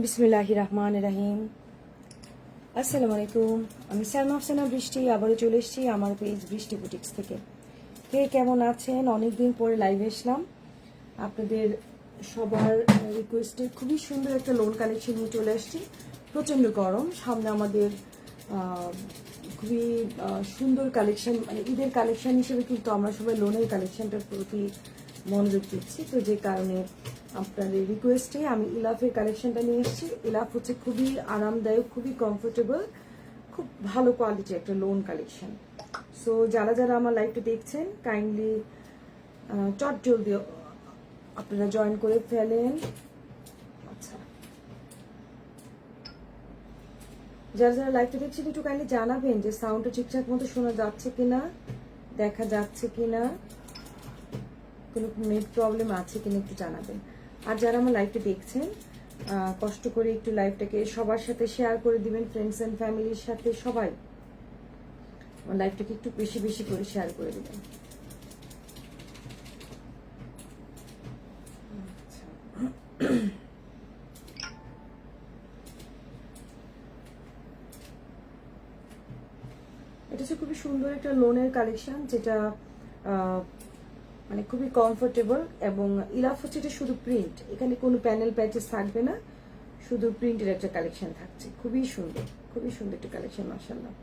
বিসমিল্লাহির রহমানির রহিম। আসসালামু আলাইকুম। আমি সালমা আফসানা বৃষ্টি, আবারও চলে এসেছি আমার পেজ বৃষ্টি বুটিক্স থেকে। কে কেমন আছেন? অনেকদিন পরে লাইভে আসলাম। আপনাদের সবার রিকোয়েস্টে খুবই সুন্দর একটা লোন কালেকশন নিয়ে চলে আসছি। প্রচণ্ড গরম, সামনে আমাদের খুবই সুন্দর কালেকশন, মানে ঈদের কালেকশন হিসেবে কিন্তু আমরা সবাই লোনের কালেকশনটার প্রতি মনোযোগ দিচ্ছি। তো যে কারণে আপনাদের রিকোয়েস্টে আমি ইলাফের কালেকশনটা নিয়ে এসেছি। ইলাফ হচ্ছে খুবই আরামদায়ক, খুবই কমফোর্টেবল, খুব ভালো কোয়ালিটি একটা লোন কালেকশন। সো যারা যারা আমার লাইভটা দেখছেন কাইন্ডলি চট জলদি আপনারা জয়েন করে ফেলেন। আচ্ছা, যারা যারা লাইভটা দেখছেন একটু কাইন্ডলি জানাবেন যে সাউন্ডটা ঠিকঠাক মতো শোনা যাচ্ছে কিনা, দেখা যাচ্ছে কিনা, কোনো নেট প্রবলেম আছে কিনা একটু জানাবেন। আর যারা আমার লাইভটা দেখছেন কষ্ট করে একটু লাইভটাকে সবার সাথে শেয়ার করে দিবেন, ফ্রেন্ডস অ্যান্ড ফ্যামিলির সাথে সবাই আমার লাইভটাকে একটু বেশি বেশি করে শেয়ার করে দিবেন। এটা হচ্ছে খুবই সুন্দর একটা লোনের কালেকশন, যেটা মানে খুবই কমফোর্টেবল। এবং ইলাফ হচ্ছে এটা শুধু প্রিন্ট, এখানে কোনো প্যানেল প্যাচেস থাকবে না, শুধু প্রিন্টের একটা কালেকশন থাকছে। খুবই সুন্দর, খুবই সুন্দর একটা কালেকশন মাশাআল্লাহ।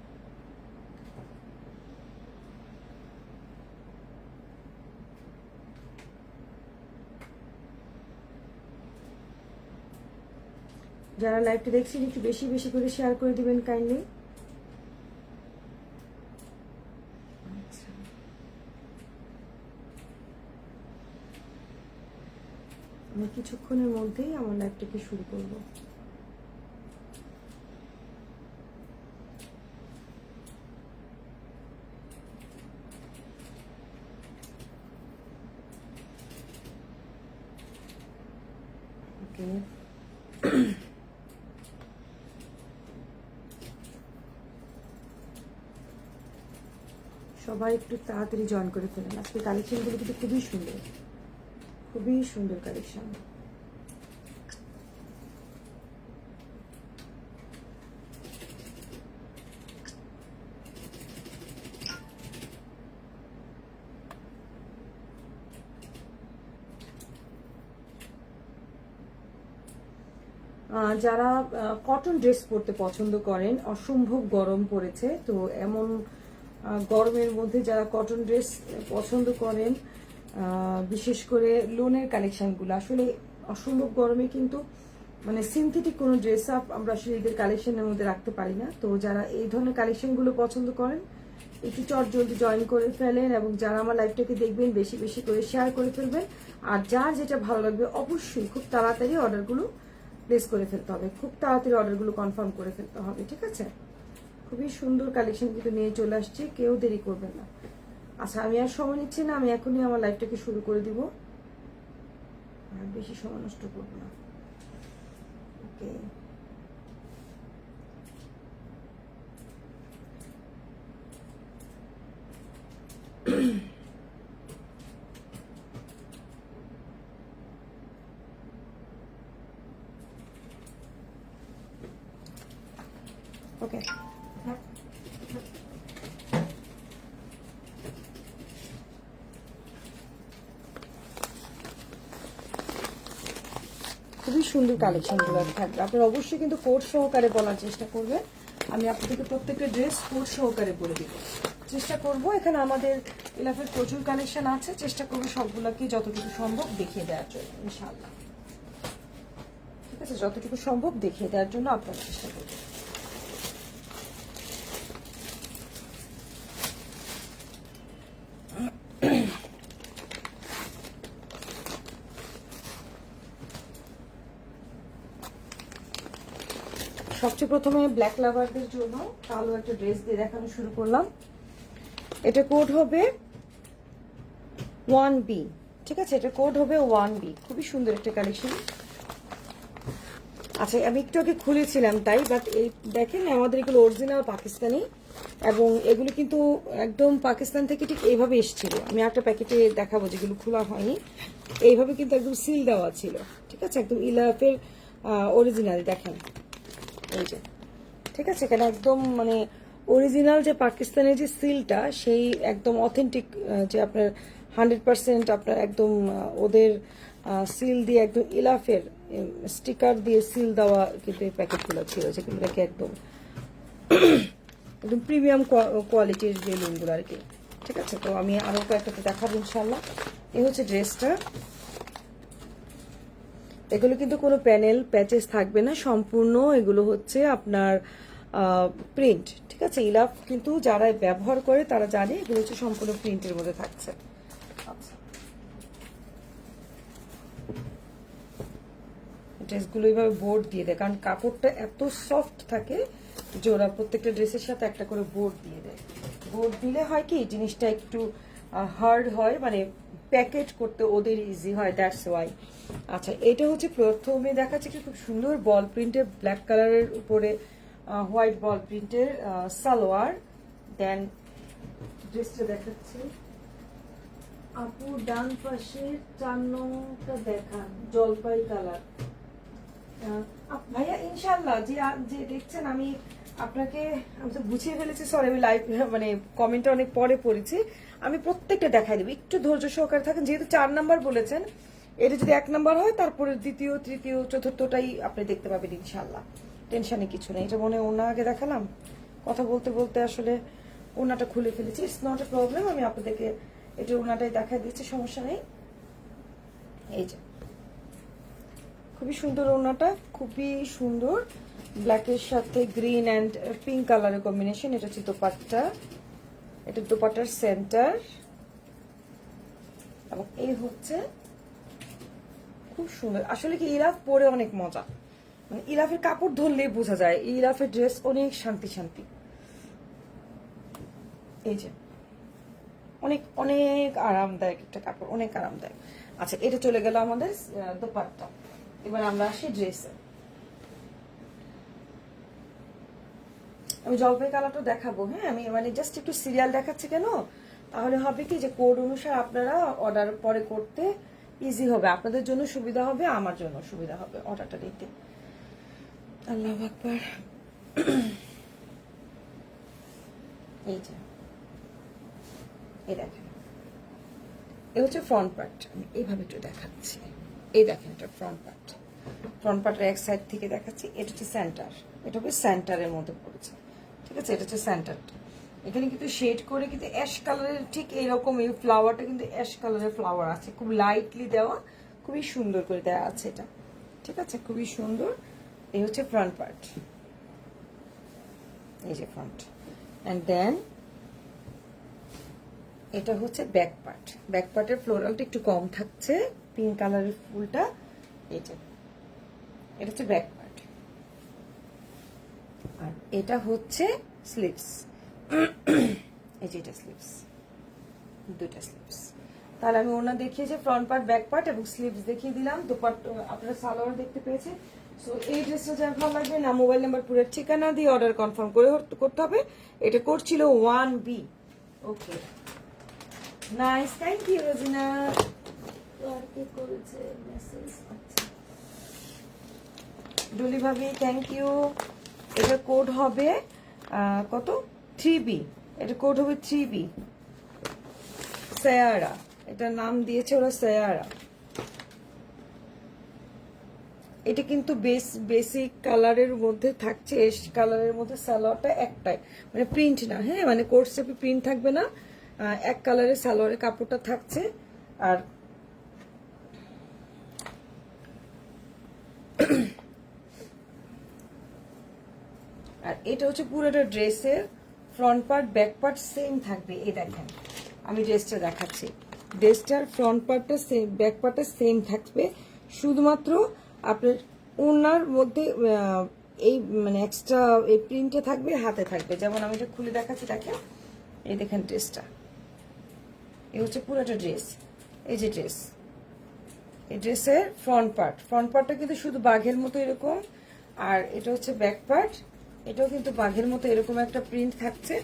যারা লাইভটা দেখছেন একটু বেশি বেশি করে শেয়ার করে দিবেন কাইন্ডলি। আমি কিছুক্ষণের মধ্যেই আমার লাইভটাকে শুরু করব। ওকে, সবাই একটু তাড়াতাড়ি জয়েন করে ফেলেন। আজকে কালেকশনগুলো কিন্তু খুবই সুন্দর, খুবই সুন্দর কালেকশন। যারা কটন ড্রেস পরতে পছন্দ করেন, অসম্ভব গরম পড়েছে, তো এমন গরমের মধ্যে যারা কটন ড্রেস পছন্দ করেন, বিশেষ করে লোনের কালেকশনগুলো আসলে অসম্ভব গরমে কিন্তু মানে সিনথেটিক কোনো ড্রেস আপ আমরা আসলে এদের কালেকশনের মধ্যে রাখতে পারি না। তো যারা এই ধরনের কালেকশনগুলো পছন্দ করেন একটু চট জলদি জয়েন করে ফেলেন, এবং যারা আমার লাইভটাকে দেখবেন বেশি বেশি করে শেয়ার করে ফেলবেন। আর যার যেটা ভালো লাগবে অবশ্যই খুব তাড়াতাড়ি অর্ডারগুলো প্লেস করে ফেলতে হবে, খুব তাড়াতাড়ি অর্ডারগুলো কনফার্ম করে ফেলতে হবে, ঠিক আছে? খুবই সুন্দর কালেকশন কিন্তু নিয়ে চলে আসছে, কেউ দেরি করবেন না। আচ্ছা, আমি আর সময় নিচ্ছি না, আমি এখনই আমার লাইভটাকে শুরু করে দিব, আর বেশি সময় নষ্ট করবো না। ওকে, ওকে, খুবই সুন্দর কালেকশনগুলো থাকবে। আপনারা অবশ্যই কিন্তু কোড সহকারে বলার চেষ্টা করবেন। আমি আপনাদেরকে প্রত্যেকটা ড্রেস কোড সহকারে বলে দিব, চেষ্টা করব। এখানে আমাদের ইলাফের প্রচুর কালেকশন আছে, চেষ্টা করবো সবগুলোকে যতটুকু সম্ভব দেখিয়ে দেওয়ার জন্য ইনশাআল্লাহ, ঠিক আছে? যতটুকু সম্ভব দেখিয়ে দেওয়ার জন্য আপনারা চেষ্টা করবেন। সবচেয়ে প্রথমে ব্ল্যাক লাভারদের জন্য কালো একটা ড্রেস দিয়ে দেখানো শুরু করলাম। এটা কোড হবে 1B, ঠিক আছে? এটা কোড হবে 1B। খুবই সুন্দর একটা কালেকশন। আচ্ছা, আমি একটু আগে খুলেছিলাম তাই, বাট এই দেখেন আমাদের এগুলো অরিজিনাল পাকিস্তানি, এবং এগুলো কিন্তু একদম পাকিস্তান থেকে ঠিক এইভাবে এসেছিল। আমি একটা প্যাকেটে দেখাবো যেগুলো খোলা হয়নি, এইভাবে কিন্তু একদম সিল দেওয়া ছিল, ঠিক আছে? একদম ইলাফের অরিজিনাল দেখেন এই যে, ঠিক আছে, এখানে একদম মানে অরিজিনাল যে পাকিস্তানের যে সিলটা সেই একদম অথেন্টিক, যে আপনার 100% আপনার একদম ওদের সিল দিয়ে একদম ইলাফের স্টিকার দিয়ে সিল দেওয়া কিন্তু এই প্যাকেটগুলো ছিল, যেগুলোকে একদম একদম প্রিমিয়াম কোয়ালিটির বেলুনগুলো আর কি। ঠিক আছে, তো আমি আরো কয়েকটাতে দেখাবো ইনশাল্লাহ। এই হচ্ছে ড্রেসটা। এগুলো কিন্তু কোনো প্যানেল প্যাচেস থাকবে না, সম্পূর্ণ এগুলো হচ্ছে আপনার প্রিন্ট। ঠিক আছে, ইলাফ কিন্তু যারা ব্যবহার করে তারা জানে এগুলো হচ্ছে সম্পূর্ণ প্রিন্টের মধ্যে থাকছে। আচ্ছা, ড্রেসগুলো এইভাবে বোর্ড দিয়ে দেয়, কারণ কাপড়টা এত সফট থাকে যে ওরা প্রত্যেকটা ড্রেসের সাথে একটা করে বোর্ড দিয়ে দেয়। বোর্ড দিলে হয় কি জিনিসটা একটু হার্ড হয়, মানে প্যাকেট করতে ওদের ইজি হয়, দ্যাটস ওয়াই। আচ্ছা, এটা হচ্ছে প্রথমে দেখাচ্ছে কি খুব সুন্দর বল প্রিন্টের ব্ল্যাক কালারের উপরে হোয়াইট বল প্রিন্টের সালোয়ার। দেন ড্রেসটা দেখাচ্ছি আপু ডান পাশের 4 নংটা দেখান, জলপাই কালার। ভাইয়া ইনশাল্লাহ যে দেখছেন, আমি আপনাকে আমি তো গুছিয়ে ফেলেছি, সরি আমি লাইভ মানে কমেন্টটা অনেক পরে পড়েছি, আমি প্রত্যেকটা দেখাই দেবো, একটু ধৈর্য সহকারে থাকেন। যেহেতু 4 নাম্বার বলেছেন, এটা যদি 1 নাম্বার হয় তারপরে দ্বিতীয় তৃতীয় চতুর্থটাই আপনি দেখতে পাবেন ইনশাল্লাহ, টেনশনে কিছু নেই। এটা মনে হয় ওনা আগে দেখালাম, কথা বলতে বলতে আসলে ওনাটা খুলে ফেলেছি, ইটস নট এ প্রবলেম, আমি আপনাদেরকে এটা ওনাটাই দেখা দিচ্ছি, সমস্যা নেই। এই যে খুবই সুন্দর ওড়নাটা, খুবই সুন্দর, ব্ল্যাকের সাথে গ্রিন অ্যান্ড পিঙ্ক কালারের কম্বিনেশন। এটা হচ্ছে দোপাট্টা, এটা দোপাট্টার সেন্টার, এবং এই হচ্ছে খুব সুন্দর। আসলে কি ইলাফ পরে অনেক মজা, মানে ইলাফের কাপড় ধরলেই বোঝা যায় ইলাফের ড্রেস অনেক শান্তি শান্তি। এই যে অনেক অনেক আরামদায়ক একটা কাপড়, অনেক আরামদায়ক। আচ্ছা, এটা চলে গেল আমাদের দোপাট্টা। এবার আমরা আসি ড্রেসে। আমি জলপাই কালারটা দেখাবো, হ্যাঁ আমি মানে জাস্ট একটু সিরিয়াল দেখাচ্ছি কেন, তাহলে হবে কি যে কোড অনুসারে আপনারা অর্ডার পরে করতে ইজি হবে, আপনাদের জন্য সুবিধা হবে, আমার জন্য সুবিধা হবে অর্ডারটা দিতে। আল্লাহু আকবার। এই যে এই দেখেন, এই হচ্ছে ফ্রন্ট পার্ট, আমি এইভাবে একটু দেখাচ্ছি। এই দেখেন, এটা ফ্রন্ট পার্ট, ফ্রন্ট পার্টের এক সাইড থেকে দেখাচ্ছি। এটা হচ্ছে সেন্টার, এটা হবে সেন্টারের মধ্যে পড়েছে। ঠিক আছে, এটা হচ্ছে সেন্টারটা। এখানে কিন্তু শেড করে কিন্তু অ্যাশ কালারের ঠিক এইরকম এই ফ্লাওয়ারটা কিন্তু অ্যাশ কালারের ফ্লাওয়ার আছে, খুব লাইটলি দেওয়া, খুবই সুন্দর করে দেওয়া আছে এটা। ঠিক আছে, খুবই সুন্দর। এই হচ্ছে ফ্রন্ট পার্ট, এই যে ফ্রন্ট, অ্যান্ড দেন এটা হচ্ছে ব্যাক পার্ট। ব্যাক পার্টের ফ্লোরালটা একটু কম থাকছে, পিঙ্ক কালারের ফুলটা। এটা এটা হচ্ছে ব্যাক পার্ট, আর এটা হচ্ছে স্লিভস। এই যে এটা স্লিভস, দুটা স্লিভস। তাহলে আমি ওনা দেখিয়েছি ফ্রন্ট পার্ট, ব্যাক পার্ট এবং স্লিভস দেখিয়ে দিলাম। দুপাট্টা আপনারা সালোয়ার দেখতে পেয়েছে। সো এই ড্রেসটা যার ভালো লাগবে না, মোবাইল নাম্বার পুরো ঠিকানা দিয়ে অর্ডার কনফার্ম করে করতে হবে। এটা করছিল 1B। Okay, nice, thank you Rozina. করেছে মেসেজ, ডলি ভাবি থ্যাংক ইউ। এটা কোড হবে কত, 3B, এটা কোড হবে 3B, সায়ারা, এটা নাম দিয়েছে ওরা সায়ারা। এটা কিন্তু বেসিক কালারের মধ্যে থাকছে, এস কালারের মধ্যে সালোয়ারটা একটাই, মানে প্রিন্ট না, হ্যাঁ মানে কোট সেপে প্রিন্ট থাকবে না, এক কালারের সালোয়ারের কাপড়টা থাকছে। আর আর এটা হচ্ছে পুরোটা ড্রেসের front part back part same থাকবে। এই দেখেন আমি ড্রেসটা দেখাচ্ছি, ড্রেসটার ফ্রন্ট পার্টটা সেম, ব্যাক পার্টটা সেম থাকবে, শুধুমাত্র আপনার ওনার মধ্যে এই মানে এক্সট্রা এই প্রিন্টে থাকবে, হাতে থাকবে। যেমন আমি এটা খুলে দেখাচ্ছি, দেখেন এই দেখেন ড্রেসটা, এই হচ্ছে পুরোটা ড্রেস। এই যে ড্রেস, এই ড্রেসের ফ্রন্ট পার্ট, ফ্রন্ট পার্টটা কিন্তু শুধু বাঘের মতো এরকম, আর এটা হচ্ছে ব্যাক পার্ট, এটাও কিন্তু বাঘের মতো এরকম একটা প্রিন্ট থাকছে।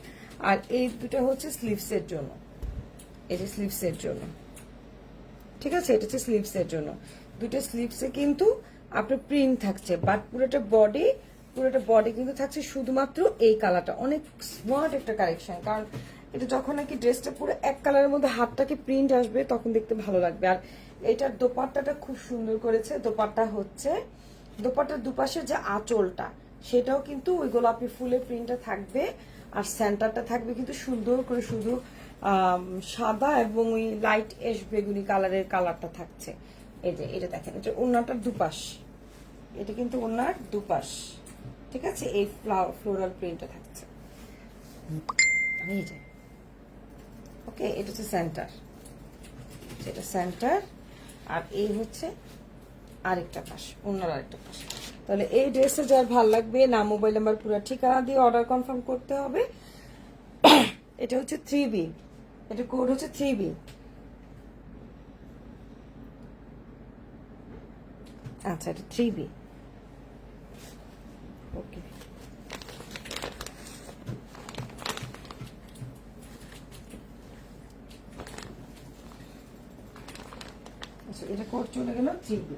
আর এই দুটো হচ্ছে স্লিভসের জন্য, এই যে স্লিভসের জন্য। ঠিক আছে, এটা হচ্ছে স্লিভসের জন্য, দুটো স্লিভসে কিন্তু আপনার প্রিন্ট থাকছে, বাট পুরোটা বডি কিন্তু থাকছে শুধুমাত্র এই কালারটা। অনেক স্মার্ট একটা কালেকশন, কারণ এটা যখন নাকি ড্রেসটা পুরো এক কালারের মধ্যে হাতটাকে প্রিন্ট আসবে তখন দেখতে ভালো লাগবে। আর এটার দোপাট্টাটা খুব সুন্দর করেছে। দোপাট্টার দুপাশের যে আঁচলটা সেটাও কিন্তু ওই গোলাপি ফুলের প্রিন্টটা থাকবে, আর সেন্টারটা থাকবে কিন্তু সুন্দর করে শুধু সাদা এবং ওই লাইট এশ বেগুনি কালারের কালারটা থাকছে। এই যে এটা দেখেন, এটা ওড়নাটার দুপাশ, এটা কিন্তু ওড়নার দুপাশ, ঠিক আছে। এই ফ্লোরাল প্রিন্টটা থাকছে, এই যে ওকে। এটা হচ্ছে সেন্টার, যেটা সেন্টার, আর এই হচ্ছে আরেকটা পাশ, ওড়নার আরেকটা পাশ। তাহলে এই ড্রেসটা যার ভালো লাগবে, নাম, মোবাইল নাম্বার, পুরো ঠিকানা দিয়ে অর্ডার কনফার্ম করতে হবে। এটা হচ্ছে 3B, এটা কোড হচ্ছে 3B। আচ্ছা, এটা 3B, ওকে। আচ্ছা, এটা কোড চলে গেল 3B।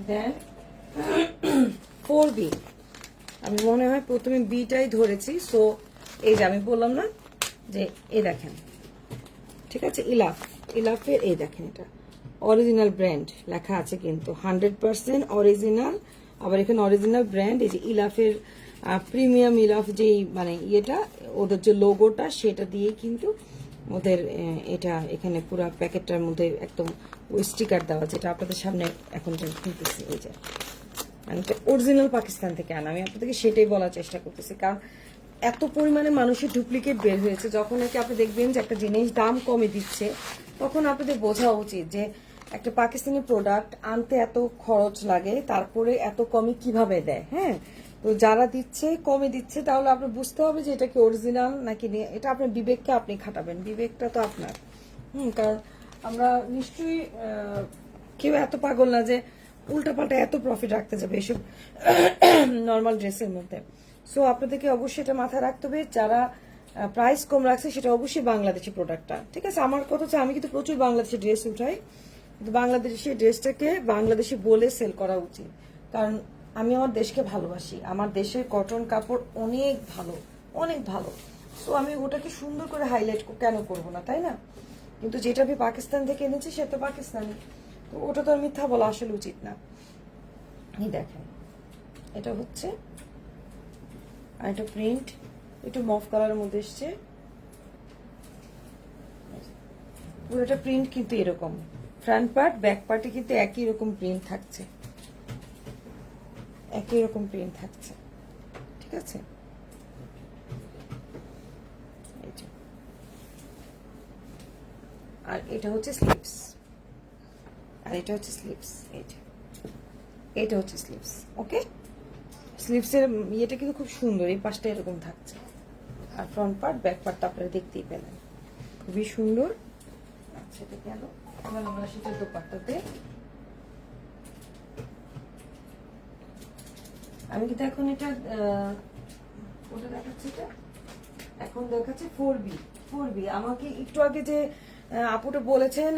দেন 4B, আমি মনে হয় প্রথমে বিটাই ধরেছি। সো এই যে আমি বললাম না যে এই দেখেন, ঠিক আছে, ইলাফের এই দেখেন, এটা অরিজিনাল ব্র্যান্ড লেখা আছে কিন্তু 100% অরিজিনাল। আবার এখানে অরিজিনাল ব্র্যান্ড, এই যে ইলাফের প্রিমিয়াম ইলাফ যেই মানে ইয়েটা, ওদের যে লোগোটা সেটা দিয়ে কিন্তু ওদের এটা এখানে পুরো প্যাকেটটার মধ্যে একদম ওই স্টিকার দেওয়া, যেটা আপনাদের সামনে এখন খুলতেছি। এই যে মানে অরিজিনাল পাকিস্তান থেকে আনা, আমি আপনাদেরকে সেটাই বলার চেষ্টা করতেছি, কারণ এত পরিমাণে মানুষের ডুপ্লিকেট বের হয়েছে। যখন নাকি আপনি দেখবেন যে একটা জিনিস দাম কমে দিচ্ছে, তখন আপনাদের বোঝা উচিত যে একটা পাকিস্তানি প্রোডাক্ট আনতে এত খরচ লাগে, তারপরে এত কমে কিভাবে দেয়। হ্যাঁ, তো যারা দিচ্ছে কমে দিচ্ছে, তাহলে আপনি বুঝতে হবে যে এটা কি অরিজিনাল নাকি। এটা আপনার বিবেককে আপনি খাটাবেন, বিবেকটা তো আপনার। কারণ আমরা নিশ্চয়ই কেউ এত পাগল না যে উল্টাপাল্টা এত প্রফিট রাখতে যাবে এসব নর্মাল ড্রেসের মধ্যে। সো আপনাদেরকে অবশ্যই এটা মাথায় রাখতে হবে, যারা প্রাইস কম রাখছে সেটা অবশ্যই বাংলাদেশি প্রোডাক্টটা, ঠিক আছে। আমার কথা হচ্ছে আমি কিন্তু প্রচুর বাংলাদেশি ড্রেস উঠাই, কিন্তু বাংলাদেশি ড্রেসটাকে বাংলাদেশি বলে সেল করা উচিত, কারণ আমি আমার দেশকে ভালোবাসি। আমার দেশের কটন কাপড় অনেক ভালো, অনেক ভালো। সো আমি ওটাকে সুন্দর করে হাইলাইট কেন করবো না, তাই না? কিন্তু যেটা আমি পাকিস্তান থেকে এনেছি সেটা পাকিস্তানি, তো ওটা তো আর মিথ্যা বলা আসলে উচিত না। এই দেখেন, এটা হচ্ছে আর একটা প্রিন্ট একটু মফ কালারের মধ্যে এসছে, পুরোটা প্রিন্ট কিন্তু এরকম। ফ্রন্ট পার্ট ব্যাক পার্টে কিন্তু একই রকম প্রিন্ট থাকছে, একই রকম প্রিন্ট থাকছে, ঠিক আছে। আর এটা হচ্ছে স্লিভস, আর এটা হচ্ছে স্লিভস, এটা হচ্ছে স্লিভস, ওকে। স্লিভসের ইয়েটা কিন্তু খুব সুন্দর, এই পাশটা এরকম থাকছে, আর ফ্রন্ট পার্ট ব্যাক পার্টটা আপনারা দেখতেই পেলেন, খুবই সুন্দর। আচ্ছা, এটা গেল। আমরা সেটা দোপাট্টাতে আমি কিন্তু এখন এটা ওটা দেখাচ্ছি, এটা এখন দেখাচ্ছে 4B। আমাকে একটু আগে যে আপুটা বলেছেন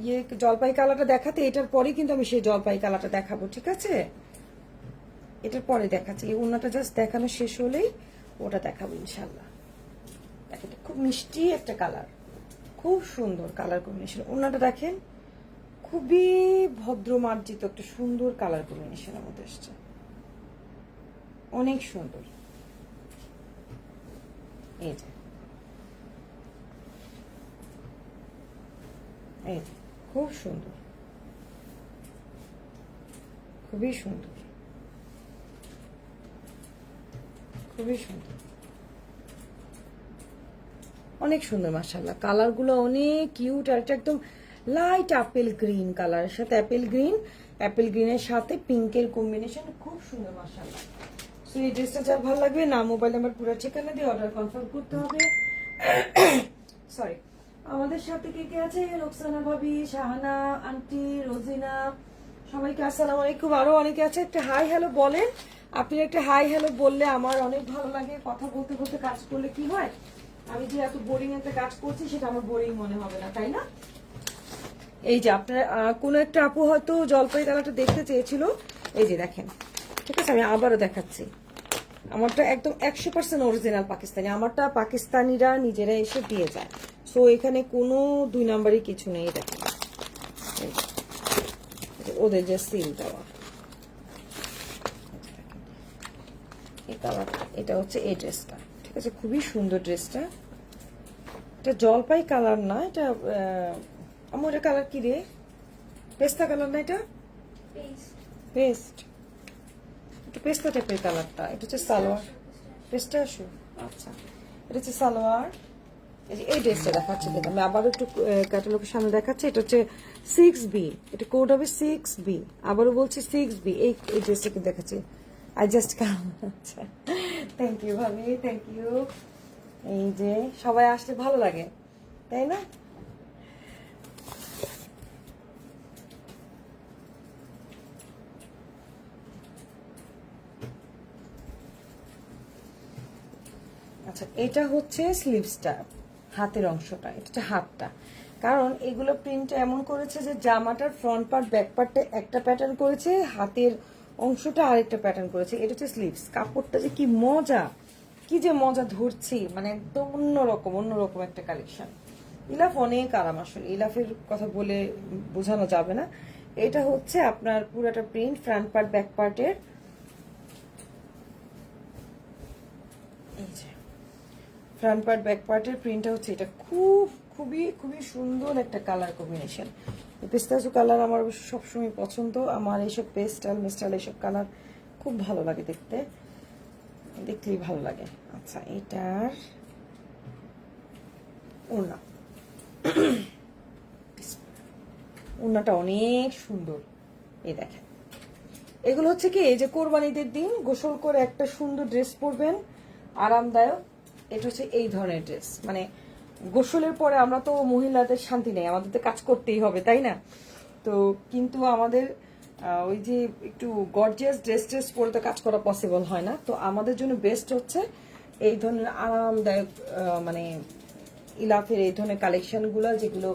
ইয়ে জলপাই কালারটা দেখাতে, এটার পরে কিন্তু আমি সেই জলপাই কালারটা দেখাবো, ঠিক আছে। এটার পরে দেখাচ্ছি, এই ওড়নাটা জাস্ট দেখানো শেষ হলেই ওটা দেখাবো ইনশাল্লাহ। দেখেন, খুব মিষ্টি একটা কালার, খুব সুন্দর কালার কম্বিনেশন। ওড়নাটা দেখেন, খুবই ভদ্র মার্জিত একটা সুন্দর কালার কম্বিনেশনের মধ্যে এসছে, অনেক সুন্দর। এই যে এই খুব সুন্দর, খুবই সুন্দর, খুবই সুন্দর, অনেক সুন্দর মাশাআল্লাহ। কালারগুলো অনেক কিউট, আর এটা একদম লাইট আপেল গ্রিন কালারের সাথে অ্যাপেল গ্রিনের সাথে পিঙ্কের কম্বিনেশন, খুব সুন্দর মাশাআল্লাহ। সো এই ড্রেসটা যার ভালো লাগবে, নাম, মোবাইল নাম্বার, পুরো ঠিকানা দিয়ে অর্ডার কনফার্ম করতে হবে। সরি, আমাদের সাথে কে কে আছে? রোকসানা ভাবি, শাহানা আন্টি, রোজিনা, সবাইকে আসসালামু আলাইকুম। আরো অনেকে আছে, একটা হাই হ্যালো বলেন। আপনি একটা হাই হ্যালো বললে আমার অনেক ভালো লাগে। কথা বলতে বলতে কাজ করলে কি হয়, আমি যে এত বোরিং একটা কাজ করছি সেটা আমার বোরিং মনে হবে না, তাই না? এই যে আপনার কোনো একটা আপু হয়তো জলপাই কালারটা দেখতে চেয়েছিল, এই যে দেখেন। ঠিক আছে, আমি আবারও দেখাচ্ছি। আমারটা একদম 100% অরিজিনাল পাকিস্তানি, আমারটা পাকিস্তানিরা নিজেরা এসে দিয়ে যায়। সো এখানে কোনো 2 নাম্বারই কিছু নেই। দেখেন ওদের যে সিল দেওয়া, এই কালার, এটা হচ্ছে এই ড্রেসটা। ঠিক আছে, খুবই সুন্দর ড্রেসটা। এটা জলপাই কালার না, এটা আমার এটা কালার কি রে, পেস্তা কালার না, এটা পেস্ট, একটু পেস্তা টাইপের কালারটা। এটা হচ্ছে সালোয়ার, পেস্টা আসু। আচ্ছা, এটা হচ্ছে সালোয়ার। এই ড্রেসটা দেখাচ্ছি, কিন্তু আমি আবার একটু ক্যাটালগের সামনে দেখাচ্ছি। এটা হচ্ছে 6B, এটা কোড হবে 6B। আবারও বলছি 6B। এই ড্রেসটা কিন্তু দেখাচ্ছি। I just come. আচ্ছা, থ্যাংক ইউ ভাবি, থ্যাংক ইউ। এই যে সবাই আসলে ভালো লাগে, তাই না? আচ্ছা, এটা হচ্ছে স্লিভসটা, হাতের অংশটা, এটা হচ্ছে হাতটা। কারণ এগুলো প্রিন্ট এমন করেছে যে জামাটার ফ্রন্ট পার্ট ব্যাক পার্টে একটা প্যাটার্ন করেছে, হাতের অংশটা আরেকটা প্যাটার্ন করেছে। এটা হচ্ছে স্লিভস। কাপড়টা যে কি মজা, কি যে মজা ধরছি, মানে একদম অন্যরকম একটা কালেকশন। ইলাফ অনেক আরাম, আসলে ইলাফের কথা বলে বোঝানো যাবে না। এটা হচ্ছে আপনার পুরাটা প্রিন্ট, ফ্রন্ট পার্ট ব্যাক পার্টের। এই যে ফ্রন্ট পার্ট ব্যাক পার্টের প্রিন্টটা হচ্ছে এটা। খুবই সুন্দর একটা কালার কম্বিনেশন। পেস্তাজু কালার আমার সবসময় পছন্দ। আমার এইসব পেস্টাল মিস্টাল এইসব কালার খুব ভালো লাগে দেখতে, দেখলেই ভালো লাগে। আচ্ছা, এটার ওড়না, ওড়নাটা অনেক সুন্দর। এই দেখেন, এগুলো হচ্ছে কি, এই যে কোরবানিদের দিন গোসল করে একটা সুন্দর ড্রেস পরবেন, আরামদায়ক। এটা হচ্ছে এই ধরনের ড্রেস, মানে গোসলের পরে আমরা তো মহিলাদের শান্তি নেই, আমাদের তো কাজ করতেই হবে, তাই না? তো কিন্তু আমাদের ওই যে একটু গর্জিয়াস ড্রেস পরে তো কাজ করা পসিবল হয় না। তো আমাদের জন্য বেস্ট হচ্ছে এই ধরনের আরামদায়ক, মানে ইলাফের এই ধরনের কালেকশনগুলো, যেগুলো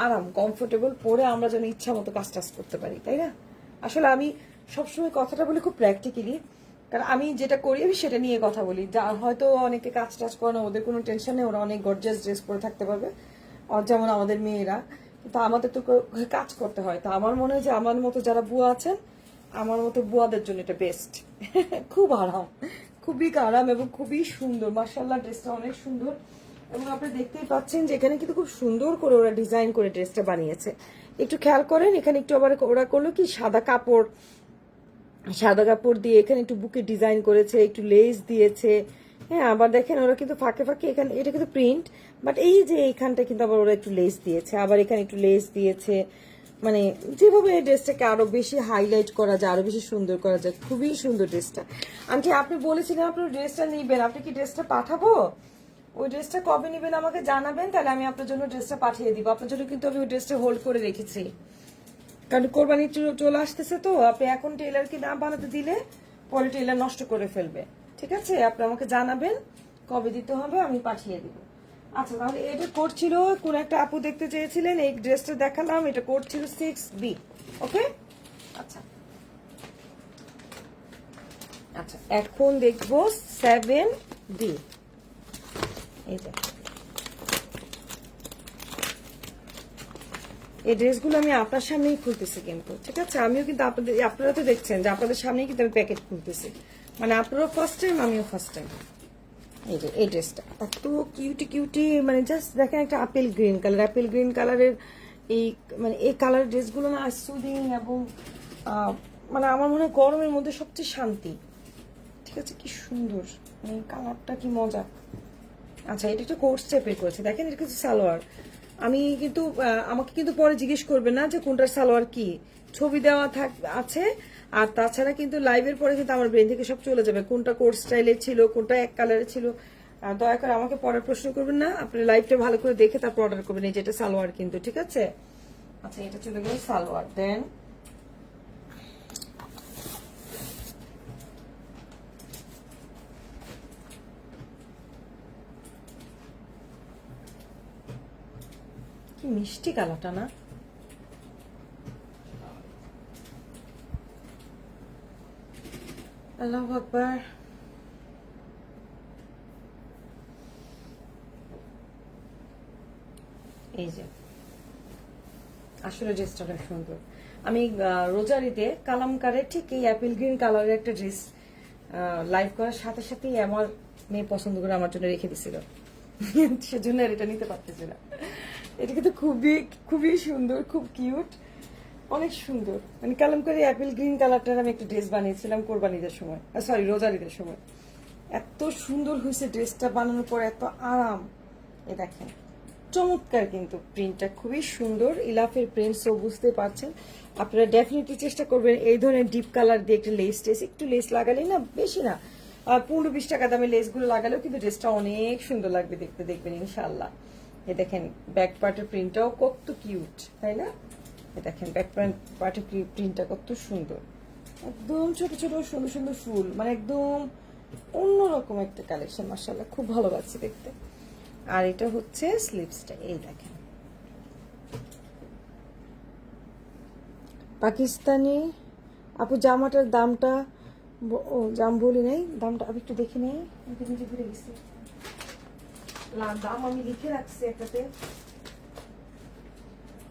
আরাম কমফোর্টেবল, পরে আমরা যেন ইচ্ছা মতো কাজ টাজ করতে পারি, তাই না? আসলে আমি সবসময় কথাটা বলি খুব প্র্যাকটিক্যালি, কারণ আমি যেটা করি আমি সেটা নিয়ে কথা বলি। যা হয়তো অনেকে কাজ টাজ করে না, ওদের কোনো টেনশন নেই, ওরা অনেক গর্জিয়াস ড্রেস পরে থাকতে পারবে, যেমন আমাদের মেয়েরা। কিন্তু আমাদের তো কাজ করতে হয়। তো আমার মনে হয় যে আমার মতো যারা বুয়া আছেন, আমার মতো বুয়াদের জন্য এটা বেস্ট। খুব আরাম, খুবই আরাম এবং খুবই সুন্দর। মার্শাল্লাহ, ড্রেসটা অনেক সুন্দর। এবং আপনি দেখতেই পাচ্ছেন যে এখানে কিন্তু খুব সুন্দর করে ওরা ডিজাইন করে ড্রেসটা বানিয়েছে। একটু খেয়াল করেন, এখানে একটু আবার ওরা করলো কি, সাদা কাপড় দিয়ে এখানে একটু বুকে ডিজাইন করেছে, একটু লেস দিয়েছে। হ্যাঁ, আবার দেখেন ওরা কিন্তু ফাঁকে এখানে, এটা কিন্তু প্রিন্ট, বাট এই যে এইখানটা কিন্তু আবার ওরা একটু লেস দিয়েছে, আবার এখানে একটু লেস দিয়েছে। মানে যেভাবে এই ড্রেসটাকে আরো বেশি হাইলাইট করা যায়, আরো বেশি সুন্দর করা যায়। খুবই সুন্দর ড্রেসটা। আন্টি, আপনি বলেছিলেন আপনার ড্রেসটা নিবেন, আপনি কি ড্রেসটা পাঠাবো? ওই ড্রেসটা কবে নিবেন আমাকে জানাবেন, তাহলে আমি আপনার জন্য ড্রেসটা পাঠিয়ে দিব। আপনার জন্য কিন্তু আমি ওই ড্রেসটা হোল্ড করে রেখেছি, কারণ কোরবানি চলে আসতেছে। তো আপনি এখন টেলারকে না বানাতে দিলে পরে টেলার নষ্ট করে ফেলবে। ঠিক আছে, আপনি আমাকে জানাবেন কবে দিতে হবে, আমি পাঠিয়ে দিব। আচ্ছা, তাহলে এটা কোড ছিল, কোন একটা আপু দেখতে চেয়েছিলেন, এই ড্রেসটা দেখালাম, এটা কোড ছিল 6B। ওকে, আচ্ছা আচ্ছা, এখন দেখবো 7D। এই যে এই ড্রেসগুলো আমি আপনার সামনেই খুলতেছি কিন্তু, ঠিক আছে? আমিও কিন্তু আপনারা তো দেখছেন যে আপনাদের সামনেই কিন্তু আমি প্যাকেট খুলতেছি, মানে আপনারাও ফার্স্ট টাইম, আমিও ফার্স্ট টাইম। এই যে এই ড্রেসটা এত কিউটি, মানে জাস্ট দেখেন, একটা আপেল গ্রিন কালারের এই, মানে এই কালারের ড্রেসগুলো না সুদিং এবং মানে আমার মনে হয় গরমের মধ্যে সবচেয়ে শান্তি। ঠিক আছে, কি সুন্দর, মানে কালারটা কি মজা। আচ্ছা, এটা একটা কোর্স টাইপের করেছে, দেখেন এটা কিন্তু সালোয়ার। আমি কিন্তু আমাকে কিন্তু পরে জিজ্ঞেস করবে না যে কোনটার সালোয়ার কি, ছবি দেওয়া আছে। আর তাছাড়া কিন্তু লাইভের পরে কিন্তু আমার ব্রেন থেকে সব চলে যাবে, কোনটা কোর্স স্টাইলের ছিল, কোনটা এক কালারের ছিল। দয়া করে আমাকে পরে প্রশ্ন করবেন না, আপনি লাইভটা ভালো করে দেখে তারপর অর্ডার করবেন। এই যেটা সালোয়ার কিন্তু, ঠিক আছে? আচ্ছা, এটা চলে গেল সালোয়ার। দেন কি মিষ্টি কালারটা না, আল্লাহু আকবার। এই যে আসলে ড্রেসটা অনেক সুন্দর। আমি রোজারিতে কালামকারের ঠিক এই অ্যাপেল গ্রিন কালারের একটা ড্রেস লাইভ করার সাথে সাথেই আমার মেয়ে পছন্দ করে আমার জন্য রেখে দিছিল, সেজন্য আর এটা নিতে পারতেছি না। এটা কিন্তু খুবই খুবই সুন্দর, খুব কিউট, অনেক সুন্দর। মানে কালামকারি অ্যাপেল গ্রিন কালারটার আমি একটা ড্রেস বানিয়েছিলাম কোরবানিদের সময়, সরি রোজারিদের সময়। এত সুন্দর হয়েছে ড্রেসটা, বানানোর পর এত আরাম। এ দেখেন চমৎকার, কিন্তু প্রিন্টটা খুবই সুন্দর, ইলাফের প্রিন্ট, সো বুঝতে পারছেন। আপনারা ডেফিনেটলি চেষ্টা করবেন এই ধরনের ডিপ কালার দিয়ে একটা লেস টেস, একটু লেস লাগালেই না, বেশি না, 15-20 টাকা দামে লেসগুলো লাগালেও কিন্তু ড্রেসটা অনেক সুন্দর লাগবে দেখতে, দেখবেন ইনশাল্লাহ। এ দেখেন ব্যাক পার্টের প্রিন্টটাও কত কিউট, তাই না? এ দেখেন ব্যাক পার্টের প্রিন্টটা কত সুন্দর, একদম ছোট ছোট সুন্দর সুন্দর ফুল, মানে একদম অন্যরকম একটা কালেকশন, মাশাআল্লাহ খুব ভালো লাগছে দেখতে। আর এটা হচ্ছে স্লিভসটা, এই দেখেন পাকিস্তানি। আপু জামাটার দামটা, ও জাম বলি নাই, দামটা আমি একটু দেখে নেই, নিজে ঘুরে গেছি, দাম আমি লিখে রাখছি একটাতে।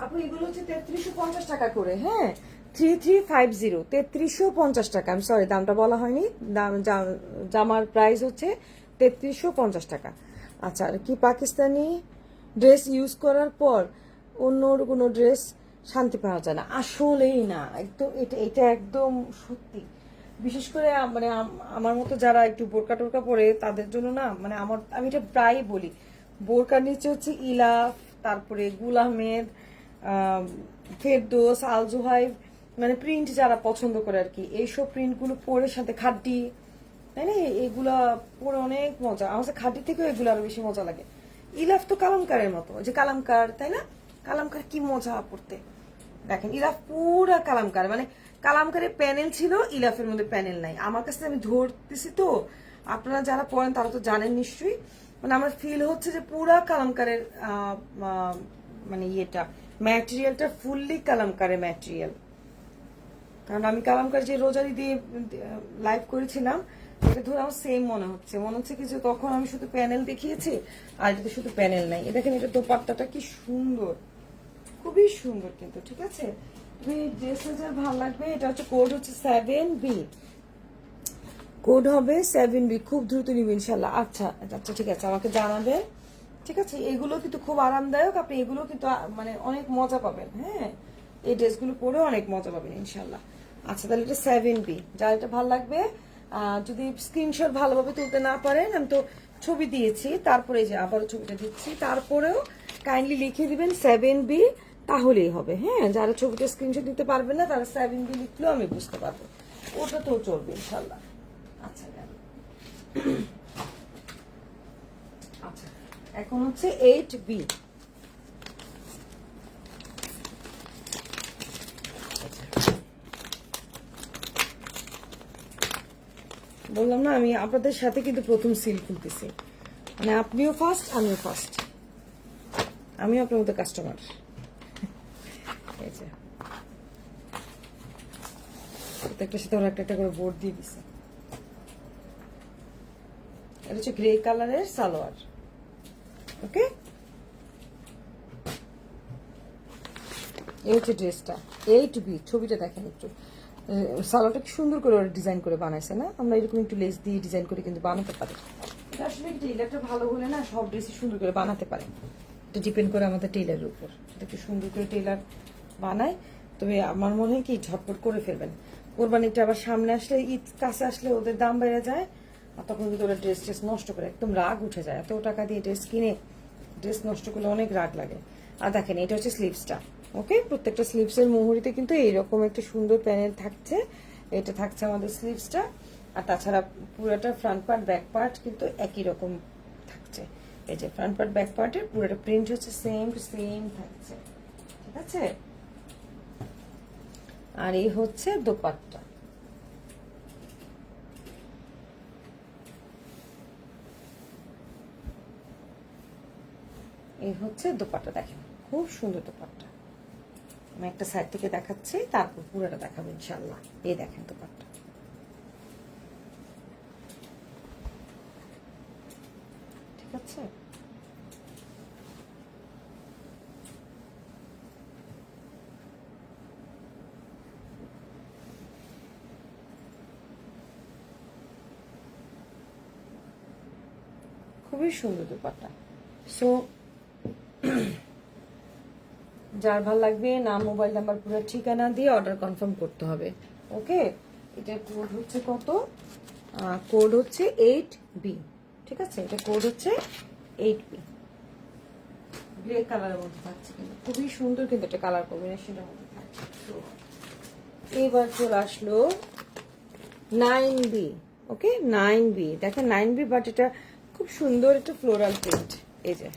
আপু এগুলো হচ্ছে 3350 টাকা করে, হ্যাঁ 3350, 3350 টাকা। আমি সরি দামটা বলা হয়নি, দাম জামার প্রাইস হচ্ছে 3350 টাকা। আচ্ছা, আর কি পাকিস্তানি ড্রেস ইউজ করার পর অন্য কোনো ড্রেস শান্তি পাওয়া যায় না, আসলেই না, একদম এটা এটা একদম সত্যি। বিশেষ করে মানে আমার মতো যারা একটু বোরকা টোরকা পরে তাদের জন্য না, মানে আমি এটা প্রায়ই বলি, বোরকার নিচে হচ্ছে ইলাফ, তারপরে গুল আহমেদ, ফেরদৌস, আল জোহাইব, মানে প্রিন্ট যারা পছন্দ করে আর কি, এইসব প্রিন্টগুলো পরে সাথে খাড্ডি, তাই না, এগুলা পরে অনেক মজা। আমার খাড্ডি থেকেও এগুলো আরো বেশি মজা লাগে। ইলাফ তো কালামকারের মতো, যে কালামকার, তাই না, কালামকার কি মজা পড়তে। দেখেন ইলাফ পুরা কালামকার, মানে কালামকারের প্যানেল ছিল, ইলাফের মধ্যে প্যানেল নাই। আমার কাছে আমি ধরতেছি তো, আপনারা যারা পড়েন তারা তো জানেন নিশ্চয়ই, মানে আমার ফিল হচ্ছে যে পুরা কালামকারের মানে ইয়েটা ম্যাটেরিয়ালটা ফুললি কালামকারের ম্যাটেরিয়াল। কারণ আমি কালামকার যে রোজারি দিয়ে লাইভ করেছিলাম, এটা ধরে আমার সেম মনে হচ্ছে কি যে তখন আমি শুধু প্যানেল দেখিয়েছি, আর এটা শুধু প্যানেল নাই। দেখেন এটা দোপাট্টাটা কি সুন্দর, খুবই সুন্দর কিন্তু, ঠিক আছে। তুমি ড্রেসে যা ভালো লাগবে, এটা হচ্ছে কোড হচ্ছে 7B, কোড হবে 7B, খুব দ্রুত নিবে ইনশাল্লাহ। আচ্ছা আচ্ছা ঠিক আছে, আমাকে জানাবে, ঠিক আছে। এগুলো কিন্তু খুব আরামদায়ক, আপনি এগুলো কিন্তু মানে অনেক মজা পাবেন, হ্যাঁ এই ড্রেসগুলো পরে অনেক মজা পাবেন ইনশাল্লাহ। আচ্ছা তাহলে এটা 7B, যার এটা ভালো লাগবে, যদি স্ক্রিনশট ভালোভাবে তুলতে না পারেন, আমি তো ছবি দিয়েছি, তারপরে যে আবারও ছবিটা দিচ্ছি, তারপরেও কাইন্ডলি লিখে দিবেন 7B, তাহলেই হবে, হ্যাঁ। যারা ছবিটা স্ক্রিনশট দিতে পারবেন না তারা 7B লিখলেও আমি বুঝতে পারবো, ওটা তো চলবে ইনশাল্লাহ। আচ্ছা আচ্ছা, এখন হচ্ছে 8B। বললাম না আমি আপনাদের সাথে কিন্তু প্রথম সিল খুলতেছি, মানে আপনিও ফার্স্ট আমিও ফার্স্ট, আমিও আপনার মতো কাস্টমার। এই যে প্রত্যেকটার সাথে ওরা একটা একটা করে বোর্ড দিয়ে দিছে। এটা হচ্ছে গ্রে কালারের সালোয়ার, ওকে। এই হচ্ছে ড্রেসটা 8B, ছবিটা দেখেন একটু, সালোয়ারটা কি সুন্দর করে ওরা ডিজাইন করে বানাইছে না, আমরা এরকম একটু লেস দিয়ে ডিজাইন করে কিন্তু বানাতে পারি। এটা আসলে টেইলারটা ভালো হলে না সব ড্রেসই সুন্দর করে বানাতে পারে, এটা ডিপেন্ড করে আমাদের টেইলারের উপর, এটা কি সুন্দর করে টেইলার বানায়। তবে আমার মনে হয় কি ঝটপট করে ফেলবেন, কোরবানিটা আবার সামনে আসলে, ঈদ কাছে আসলে ওদের দাম বেড়ে যায়, আর তখন কিন্তু ওরা ড্রেস নষ্ট করে, একদম রাগ উঠে যায়, এত টাকা দিয়ে ড্রেস কিনে ড্রেস নষ্ট করলে অনেক রাগ লাগে। আর দেখেন এটা হচ্ছে স্লিভসটা, ওকে। প্রত্যেকটা স্লিভসের মুহুরিতে কিন্তু এইরকম একটা সুন্দর প্যানেল থাকছে, এটা থাকছে আমাদের স্লিভসটা। আর তাছাড়া পুরোটা ফ্রন্ট পার্ট ব্যাক পার্ট কিন্তু একই রকম থাকছে, এই যে ফ্রন্ট পার্ট ব্যাক পার্টের পুরোটা প্রিন্ট হচ্ছে সেম টু সেম থাকছে, ঠিক আছে। আর এই হচ্ছে দোপাট্টা, এই হচ্ছে দোপাট্টা, দেখেন খুব সুন্দর দোপাট্টা। আমি একটা সাইড থেকে দেখাচ্ছি, তারপর পুরোটা দেখাবো ইনশাল্লাহ। এই দেখেন দোপাট্টা, যাচ্ছে? খুবই সুন্দর দুপাট্টা। সো যার ভালো লাগবে নাম, মোবাইল নাম্বার, পুরো ঠিকানা দিয়ে অর্ডার কনফার্ম করতে হবে। ওকে, এটার কোড হচ্ছে কত? কোড হচ্ছে 8B। ঠিক আছে, এটা কোড হচ্ছে 8B। গ্রে কালারের মধ্যে থাকছে, কিন্তু খুবই সুন্দর, কিন্তু একটা কালার কম্বিনেশনের মধ্যে থাকছে। তো এবার চলে আসলো 9B। ওকে, 9B দেখেন, 9B, বাট এটা খুব সুন্দর একটা ফ্লোরাল প্রিন্ট। এই যে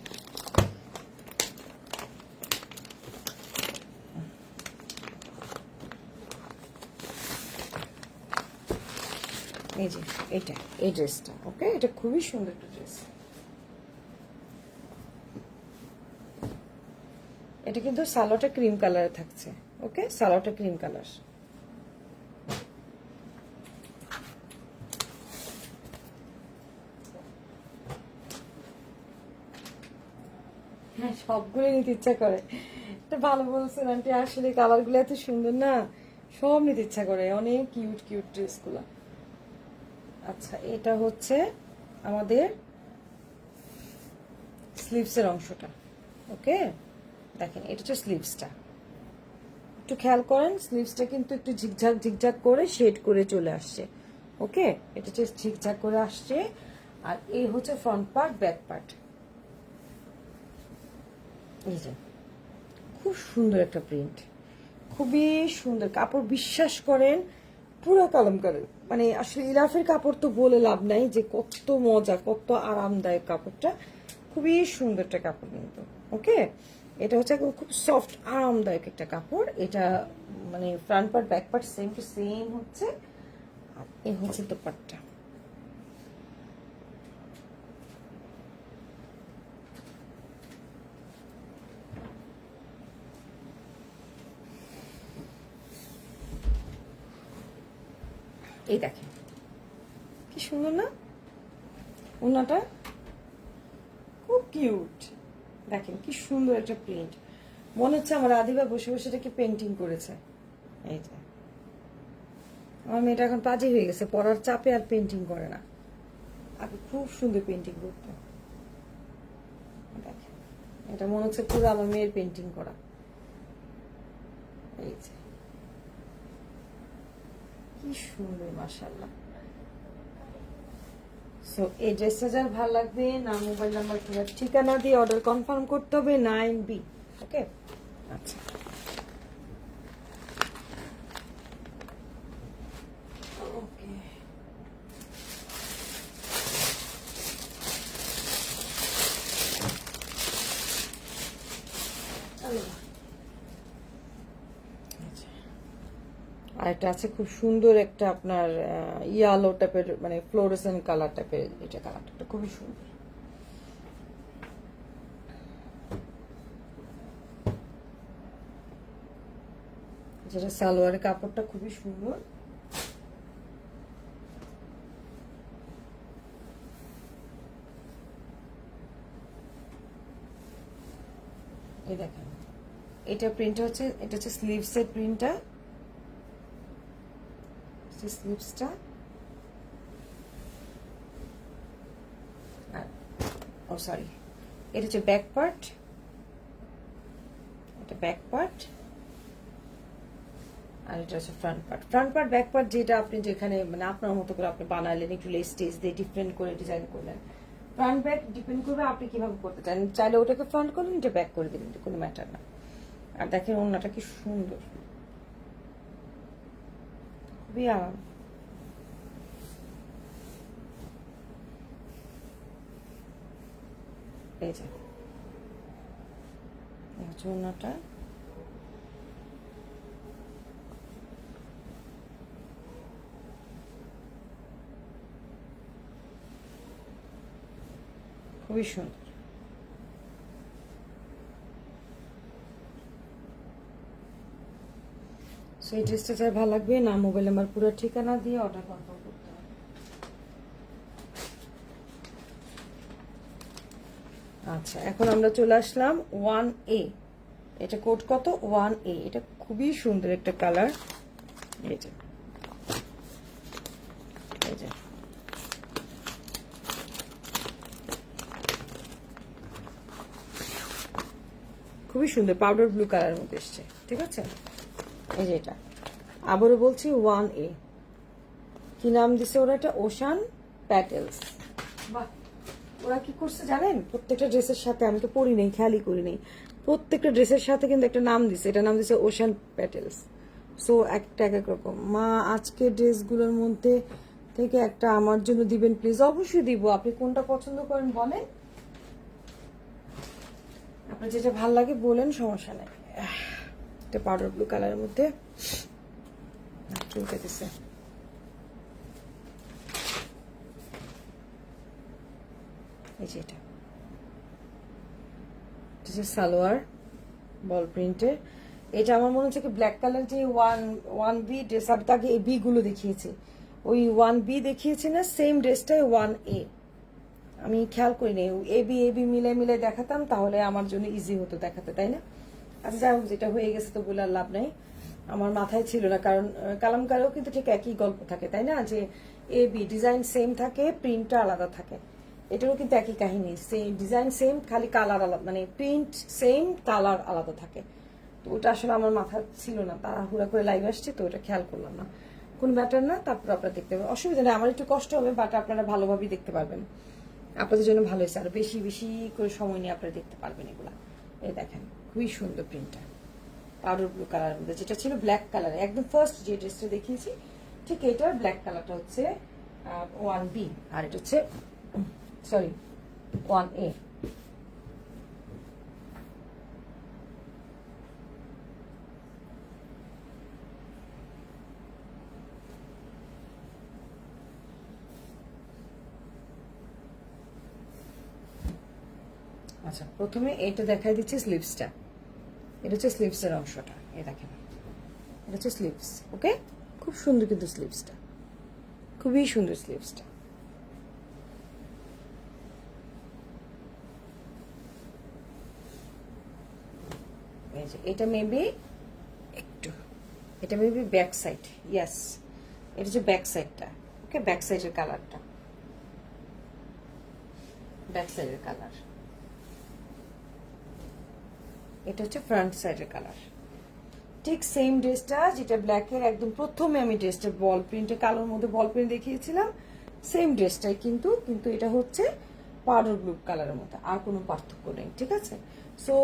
এই যে এটা, এই ড্রেসটা। ওকে, এটা খুবই সুন্দর একটা ড্রেস। এটা কিন্তু সালোয়ারটা ক্রিম কালারে থাকছে। ওকে, সালোয়ারটা ক্রিম কালার। হ্যাঁ, সবগুলো নিতে ইচ্ছা করে। এটা ভালো বলছেন আন্টি, আসলে কালারগুলো এত সুন্দর না, সব নিতে ইচ্ছা করে। অনেক কিউট কিউট ড্রেসগুলো। আচ্ছা, এটা হচ্ছে আমাদের স্লিভসের অংশটা। ওকে, দেখেন এটা হচ্ছে স্লিভসটা। একটু খেয়াল করেন, স্লিভসটা কিন্তু একটু ঝিকঝাক ঝিকঝাক করে শেড করে চলে আসছে। ওকে, এটা হচ্ছে ঝিকঝাক করে আসছে। আর এই হচ্ছে ফ্রন্ট পার্ট, ব্যাক পার্ট। এই যে খুব সুন্দর একটা প্রিন্ট, খুবই সুন্দর কাপড়। বিশ্বাস করেন, পুরো কলমকারী। মানে আসলে ইরাফের কাপড় তো বলে লাভ নাই যে কত মজা, কত আরামদায়ক কাপড়টা। খুবই সুন্দর একটা কাপড় কিন্তু। ওকে, এটা হচ্ছে খুব সফট আরামদায়ক একটা কাপড়। এটা মানে front part back part same to same হচ্ছে। আর এই হচ্ছে দোপাট্টা। এই দেখেন কি সুন্দর না ওনাটা, খুব কিউট। দেখেন কি সুন্দর একটা প্রিন্ট, মনে হচ্ছে আমার আদিবা বসে বসে এটাকে পেন্টিং করেছে। এই যে আমার মেয়েটা এখন পাজি হয়ে গেছে, পড়ার চাপে আর পেন্টিং করে না, আগে খুব সুন্দর পেন্টিং করতো। দেখেন এটা মনে হচ্ছে পুরো আমার মেয়ের পেন্টিং করা। এই যে কি সুন্দর, মাশাআল্লাহ। সো এই ড্রেসটা যার ভালো লাগবে, নাম, মোবাইল নাম্বার, ঠিকানা দিয়ে অর্ডার কনফার্ম করতে হবে। 9B। ওকে, আচ্ছা। ওকে, আর একটা আছে খুব সুন্দর একটা আপনার ইয়ালো টাইপের, মানে ফ্লোরেসেন্ট কালার টাইপের। এটা কালারটা খুবই সুন্দর। যেটা সালোয়ারের কাপড়টা খুবই সুন্দর। এই দেখেন এটা প্রিন্টটা হচ্ছে, এটা হচ্ছে স্লিভসের প্রিন্টটা, স্লিভসটা। ও সরি, এটা হচ্ছে ব্যাক পার্ট, এটা ব্যাক পার্ট। আর এটা হচ্ছে front part. Front part back part যেটা আপনি যেখানে মানে আপনার মতো করে আপনি বানালেন, একটু লেস টেস দিয়ে ডিফারেন্ট করে ডিজাইন করলেন। ফ্রন্ট ব্যাক ডিপেন্ড করবে আপনি কিভাবে করতে চান। চাইলে ওটাকে ফ্রন্ট করলেন, এটা ব্যাক করে দিলেন, কোনো ম্যাটার না। আর দেখেন ওড়নাটা কি সুন্দর, খুবই আরাম। এই যে ওড়নাটা খুবই সুন্দর। সো এই ড্রেসটা যার ভালো লাগবে, নাম, মোবাইল নাম্বার, পুরো ঠিকানা দিয়ে অর্ডার কনফার্ম করতে হবে। আচ্ছা, এখন আমরা চলে আসলাম 1A। এটা কোড কত? 1A। এটা খুবই সুন্দর একটা কালার। এই যে খুবই সুন্দর পাউডার ব্লু কালারের মধ্যে এসছে, ঠিক আছে। এই যে এটা আবারও বলছি 1A। কি নাম দিছে ওরা? এটা ওশান প্যাটেলস। বাহ, ওরা কি করছে জানেন? প্রত্যেকটা ড্রেসের সাথে, আমি তো পরি নেই, খেয়ালই করি নেই, প্রত্যেকটা ড্রেসের সাথে কিন্তু একটা নাম দিছে। এটা নাম দিছে ওশান প্যাটেলস। সো একটা এক এক রকম। মা, আজকে ড্রেসগুলোর মধ্যে থেকে একটা আমার জন্য দিবেন প্লিজ। অবশ্যই দিব। আপনি কোনটা পছন্দ করেন বলেন, আপনার যেটা ভালো লাগে বলেন, সমস্যা নাই। এটা পাউডার ব্লু কালারের মধ্যে চুলকে দিছে। এই যে এটা সালোয়ার বল প্রিন্টের। এটা আমার মনে হচ্ছে কি ব্ল্যাক কালার যে ওয়ান বি ড্রেস, আমি তাকে এই বি গুলো দেখিয়েছি, ওই 1B দেখিয়েছি না, সেম ড্রেসটাই 1A। আমি খেয়াল করিনি, এ বি মিলে মিলে দেখাতাম তাহলে আমার জন্য ইজি হতো দেখাতে, তাই না? আচ্ছা যাই হোক, যেটা হয়ে গেছে তো বলে আর লাভ নাই, আমার মাথায় ছিল না। কারণ কালামকারেও কিন্তু ঠিক একই গল্প থাকে, তাই না? যে এ বি ডিজাইন সেম থাকে, প্রিন্টটা আলাদা থাকে। এটারও কিন্তু একই কাহিনী, সেম ডিজাইন সেম, খালি কালার আলাদা, মানে প্রিন্ট সেম, কালার আলাদা থাকে। তো ওটা আসলে আমার মাথা ছিল না, তাড়াহুড়া করে লাইভ আসছে তো ওটা খেয়াল করলাম না। কোন ব্যাটার না, তারপর আপনারা দেখতে পাবেন, অসুবিধা নেই। আমার একটু কষ্ট হবে, বাট আপনারা ভালোভাবেই দেখতে পারবেন। আপনাদের জন্য ভালো হয়েছে, আর বেশি বেশি করে সময় নিয়ে আপনারা দেখতে পারবেন এগুলা। এই দেখেন খুবই সুন্দর প্রিন্টটা, পাউডার ব্লু কালারের মধ্যে, যেটা ছিল ব্ল্যাক কালার একদম ফার্স্ট যে ড্রেসটা দেখিয়েছি, ঠিক এটার ব্ল্যাক কালারটা হচ্ছে 1B, আর এটা হচ্ছে সরি 1A। আচ্ছা, প্রথমে এটা দেখাই দিচ্ছি স্লিভসটা। এটা হচ্ছে স্লিভসের অংশটা, এই দেখেন এটা হচ্ছে স্লিভস। ওকে, খুব সুন্দর কিন্তু স্লিভসটা, খুবই সুন্দর স্লিভসটা। এই যে এটা মেবি একটু, এটা মেবি ব্যাক সাইড, ইয়েস এটা হচ্ছে ব্যাক সাইডটা। ওকে, ব্যাক সাইডের কালারটা, ব্যাক সাইডের কালার। এটা হচ্ছে ফ্রন্ট সাইডের কালার। ঠিক সেম ড্রেসটা যেটা ব্ল্যাকের একদম প্রথমে আমি ড্রেসটা বল প্রিন্টে কালোর মধ্যে বল প্রিন্ট দেখিয়েছিলাম, সেম ড্রেসটাই কিন্তু কিন্তু এটা হচ্ছে পাউডার ব্লু কালারের মধ্যে, আর কোনো পার্থক্য নেই, ঠিক আছে। সো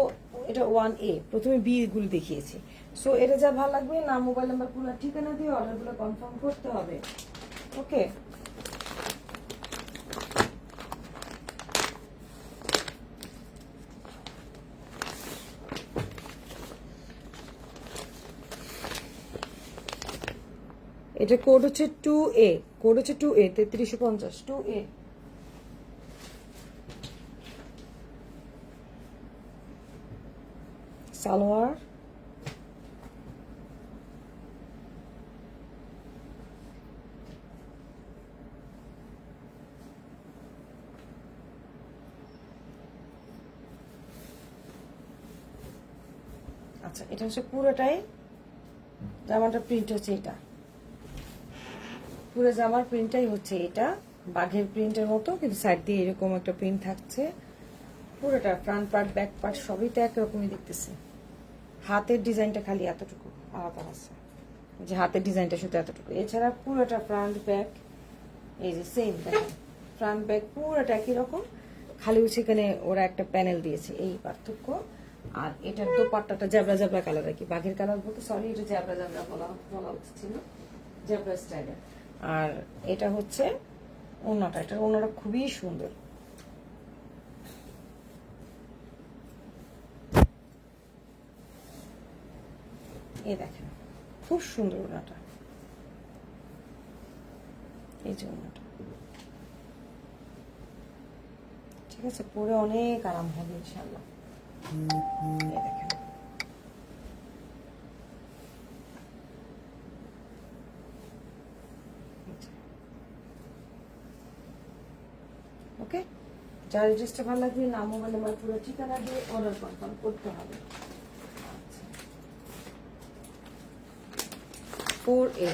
এটা 1A, প্রথমে বি গুলো দেখিয়েছি। সো এটা যা ভালো লাগবে, নাম, মোবাইল নাম্বার, পুরো ঠিকানা দিয়ে অর্ডারগুলো কনফার্ম করতে হবে। ওকে, এটা কোড হচ্ছে 2A, কোড হচ্ছে 2A 3350 2A। সালোয়ার আচ্ছা, এটা হচ্ছে পুরোটাই জামাটা প্রিন্ট হচ্ছে এটা, পুরো জামার প্রিন্টটাই হচ্ছে এটা, বাঘের প্রিন্টের মতো, কিন্তু সাইড দিয়ে এরকম একটা প্রিন্ট থাকছে। পুরোটা ফ্রন্ট পার্ট ব্যাক পার্ট সবই তো একরকমই দেখতেছে। হাতের ডিজাইনটা খালি এতটুকু আলাদা আছে, যে হাতের ডিজাইনটা শুধু এতটুকু, এছাড়া পুরোটা ফ্রন্ট ব্যাক এই যে সেম দেখেন, ফ্রন্ট ব্যাক পুরোটা একই রকম, খালি সেখানে ওরা একটা প্যানেল দিয়েছে, এই পার্থক্য। আর এটার দোপাট্টাটা জ্যাবরা জ্যাবরা কালার, আর কি বাঘের কালার বলতে, সরি এটা জ্যাবরা জ্যাবরা বলা উচিত ছিল, জ্যাবরা স্টাইলের। আর এটা হচ্ছে ওড়নাটা, এটার ওড়নাটা খুবই সুন্দর। এই দেখেন খুব সুন্দর ওড়নাটা, এই যে ওড়নাটা, ঠিক আছে, পরে অনেক আরাম হবে ইনশাল্লাহ। এই দেখেন ওকে, যার ড্রেসটা ভালো লাগবে নাম মোবাইল নাম্বার পুরো ঠিকানা দিয়ে অর্ডার কনফার্ম করতে হবে। 4A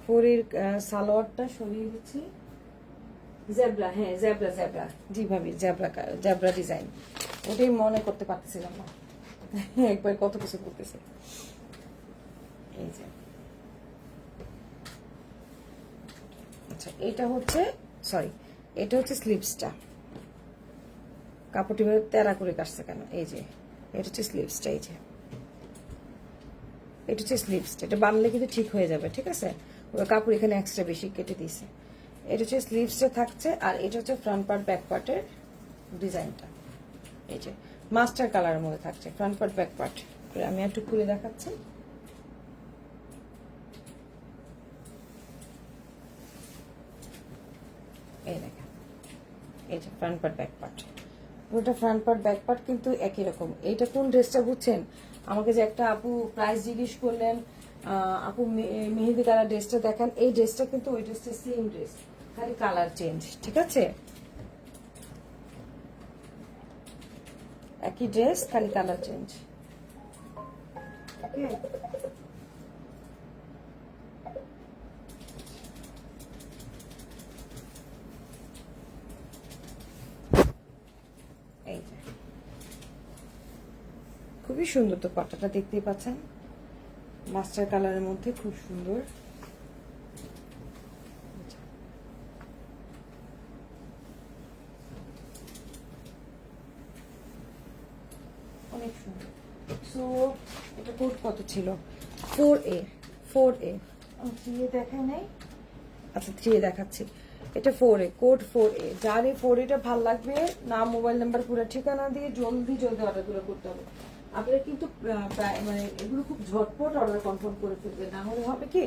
ফোর এর সালোয়ারটা সরিয়ে দিচ্ছি। জেব্রা, হ্যাঁ জেব্রা জেব্রা, জি ভাবি জেব্রা, জেব্রা ডিজাইন, ওটাই মনে করতে পারতেছিলাম না। একবার কত কিছু করতেছে। এই যে আচ্ছা, এটা হচ্ছে সরি, এটা হচ্ছে স্লিভসটা। কাপড়টি ভাবে তেরা করে কাটছে কেন? এই যে এটা হচ্ছে স্লিভসটা, এই যে এটা হচ্ছে স্লিভসটা। এটা বানলে কিন্তু ঠিক হয়ে যাবে, ঠিক আছে? ওরা কাপড় এখানে এক্সট্রা বেশি কেটে দিয়েছে। এটা হচ্ছে স্লিভসটা থাকছে, আর এটা হচ্ছে ফ্রন্ট পার্ট ব্যাক পার্টের ডিজাইনটা। এই যে মাস্টার কালারের মধ্যে থাকছে ফ্রন্ট পার্ট ব্যাক পার্ট। আমি একটু খুলে দেখাচ্ছি। এই দেখেন, এই যে ফ্রন্ট পার্ট ব্যাক পার্ট, পুরোটা ফ্রন্ট পার্ট ব্যাক পার্ট কিন্তু একই রকম। এইটা কোন ড্রেসটা বুঝছেন? আমাকে যে একটা আপু প্রাইস জিজ্ঞেস করলেন, আপু মেহেদি কালার ড্রেসটা দেখান, এই ড্রেসটা কিন্তু ওই ড্রেসটা সেম ড্রেস, খালি কালার চেঞ্জ, ঠিক আছে? একই ড্রেস, খালি কালার চেঞ্জ। ওকে, এই যে খুবই সুন্দর, তো পাট্টাটা দেখতেই পাচ্ছেন, মাস্টার কালারের মধ্যে খুব সুন্দর। অনেক সুন্দর। সো এটা কোড কত ছিল? 4A, 4A। থ্রি দেখায় নাই, আচ্ছা থ্রি দেখাচ্ছি। এটা 4A, কোড 4A। যার এই 4Aটা ভাল লাগবে, নাম মোবাইল নাম্বার পুরো ঠিকানা দিয়ে জলদি জলদি অর্ডারগুলো করতে হবে। আপনারা কিন্তু মানে এগুলো খুব ঝটপট অর্ডার কনফার্ম করে ফেলবেন, না হলে হবে কি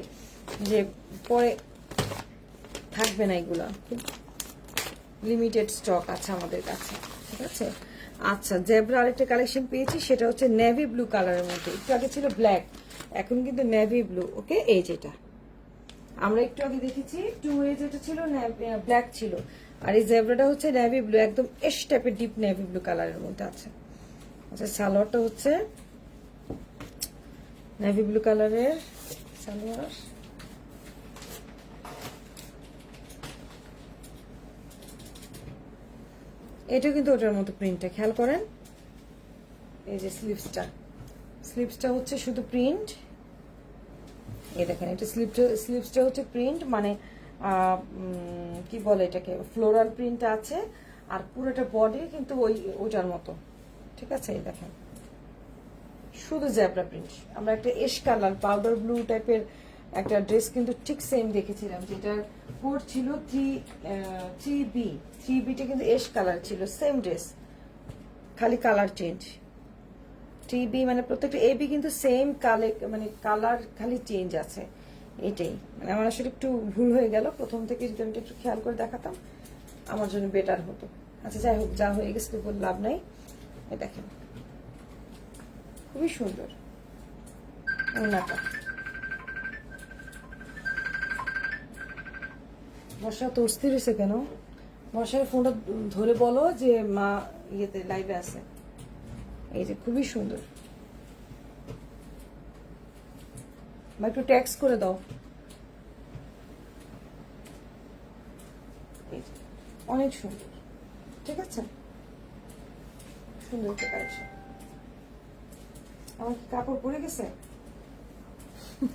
যে পরে থাকবে না। এগুলা খুব লিমিটেড স্টক আছে আমাদের কাছে, ঠিক আছে? আচ্ছা, জেব্রা আরেকটা কালেকশন পেয়েছি, সেটা হচ্ছে নেভি ব্লু কালারের মধ্যে। একটু আগে ছিল ব্ল্যাক, এখন কিন্তু নেভি ব্লু। ওকে, এই যেটা আমরা একটু আগে দেখেছি 2A যেটা ছিল ব্ল্যাক ছিল, আর এই জেব্রাটা হচ্ছে নেভি ব্লু, একদম এশ টাইপের ডিপ নেভি ব্লু কালারের মধ্যে আছে। আচ্ছা, সালোয়ারটা হচ্ছে নেভি ব্লু কালারের সালোয়ার। এটা কিন্তু ওটার মতো প্রিন্টটা খেয়াল করেন। এই যে স্লিভসটা হচ্ছে শুধু প্রিন্ট। এই দেখেন, এটা স্লিভসটা হচ্ছে প্রিন্ট, মানে কি বলে এটাকে, ফ্লোরাল প্রিন্ট আছে, আর পুরোটা বডি কিন্তু ওইটার মতো, ঠিক আছে? এই দেখেন, শুধু জেব্রা প্রিন্ট। আমরা একটা এশ কালার পাউডার ব্লু টাইপের একটা ড্রেস কিন্তু ঠিক সেম দেখেছিলাম, যেটার কোড ছিল 3B। 3Bটা কিন্তু এশ কালার ছিল, সেম ড্রেস, খালি কালার চেঞ্জ। 3B মানে প্রত্যেকটা AB কিন্তু সেম মানে কালার খালি চেঞ্জ আছে। এটাই মানে আমার আসলে একটু ভুল হয়ে গেল, প্রথম থেকে যদি আমি একটু খেয়াল করে দেখাতাম আমার জন্য বেটার হতো। আচ্ছা, যাই হোক, যা হয়ে গেছে বলে লাভ নাই। এই দেখেন, খুবই সুন্দর ওড়নাটা। বর্ষা তো অস্থির হয়েছে কেন? বর্ষার ফোনটা ধরে বলো যে মা ইয়েতে লাইভে আছে। এই যে খুবই সুন্দর, বা একটু ট্যাক্স করে দাও। অনেক সুন্দর, ঠিক আছে? সুন্দর একটা কালেকশন। আমার কি কাপড় পরে গেছে?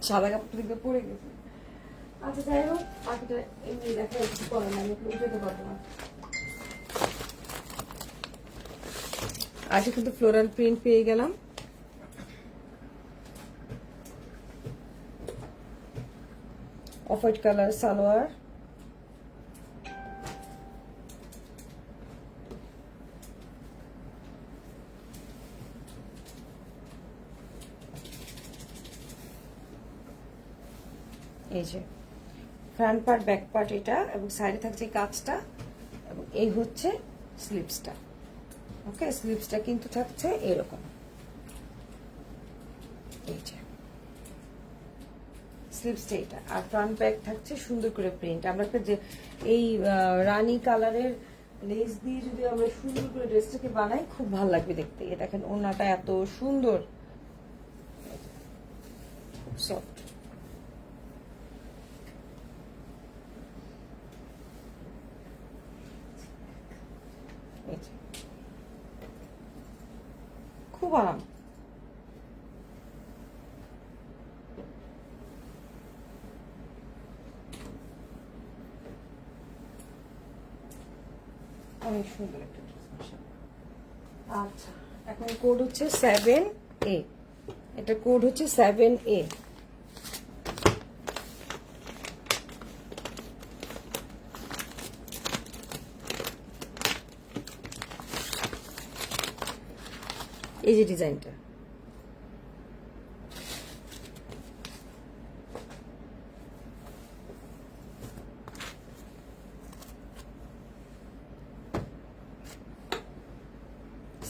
সাদা কাপড় দিকে পরে গেছে। আচ্ছা, যাই হোক, বাকিটা এমনি দেখা একটু করে না, আমি একটু উঠাতে পারবো না। আজকে কিন্তু ফ্লোরাল প্রিন্ট পেয়ে গেলাম। অফ হোয়াইট কালার সালোয়ার, এই যে ফ্রন্ট পার্ট ব্যাক পার্ট এটা, এবং সাইডে থাকছে এই কাজটা, এবং এই হচ্ছে স্লিভসটা। ওকে, স্লিভসটা কিন্তু থাকছে এরকম, এই যে স্লিভসটা এটা, আর ফ্রন্ট ব্যাক থাকছে সুন্দর করে প্রিন্ট। আমরা একটা যে এই রানী কালারের লেস দিয়ে যদি আমরা সুন্দর করে ড্রেসটাকে বানাই, খুব ভালো লাগবে দেখতে। এই দেখেন ওড়নাটা এত সুন্দর, খুব সফট। খুব আরাম। অনেক সুন্দর একটা ড্রেস। আচ্ছা, এখন কোড হচ্ছে 7A, এটা কোড হচ্ছে 7A। এই যে ডিজাইনটা,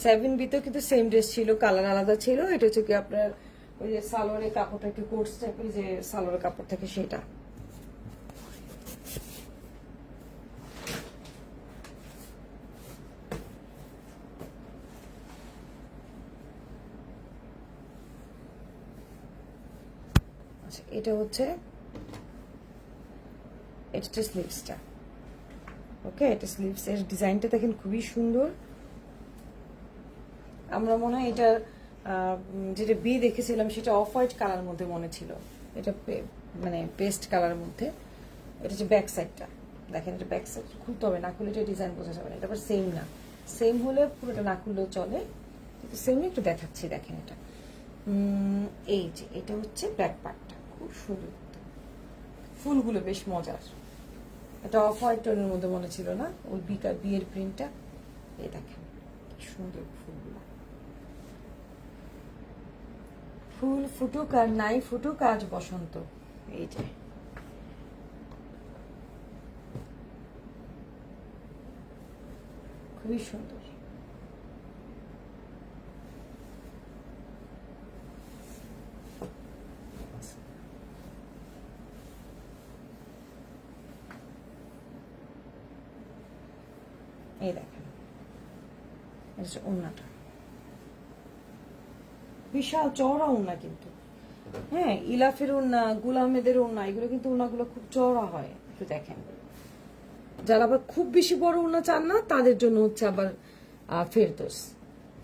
সেভেন বিতেও কিন্তু সেম ড্রেস ছিল, কালার আলাদা ছিল। এটা হচ্ছে কি আপনার ওই যে সালোয়ারের কাপড়টা একটু কোর্স টাইপের, যে সালোয়ারের কাপড় থাকে সেটা। আচ্ছা, এটা হচ্ছে স্লিভসটা। ওকে, এটা স্লিভস এর ডিজাইনটা দেখেন খুবই সুন্দর। আমরা মনে হয় এটা যেটা বি দেখেছিলাম সেটা অফ হোয়াইট কালার মধ্যে মনে ছিল, এটা মানে পেস্ট কালারের মধ্যে। এটা হচ্ছে ব্যাক সাইডটা, দেখেন এটা ব্যাক সাইড। খুলতে হবে, না খুলে এটা ডিজাইন বোঝা যাবে না। এটা আবার সেম না, সেম হলে পুরোটা না খুললেও চলে, কিন্তু সেম একটু দেখাচ্ছি। দেখেন এটা এই যে এটা হচ্ছে ব্যাক পার্টটা, খুব সুন্দর, ফুলগুলো বেশ মজার। এটা অফ হোয়াইট টোনের মধ্যে মনে ছিল না, ওই বিয়ের প্রিন্টটা। এই দেখেন কি সুন্দর ফুলগুলো। ফুল ফুটুক আর নাই ফুটুক, আজ বসন্ত। এই যে খুবই সুন্দর। এই দেখেন ওড়নাটা বিশাল চওড়া ওড়না কিন্তু। হ্যাঁ, ইলাফের ওড়না, গুলামেদের ওড়না, এগুলো কিন্তু ওড়নাগুলো খুব চওড়া হয়। একটু দেখেন, যারা আবার খুব বেশি বড় ওড়না চান না, তাদের জন্য হচ্ছে আবার ফেরদৌস।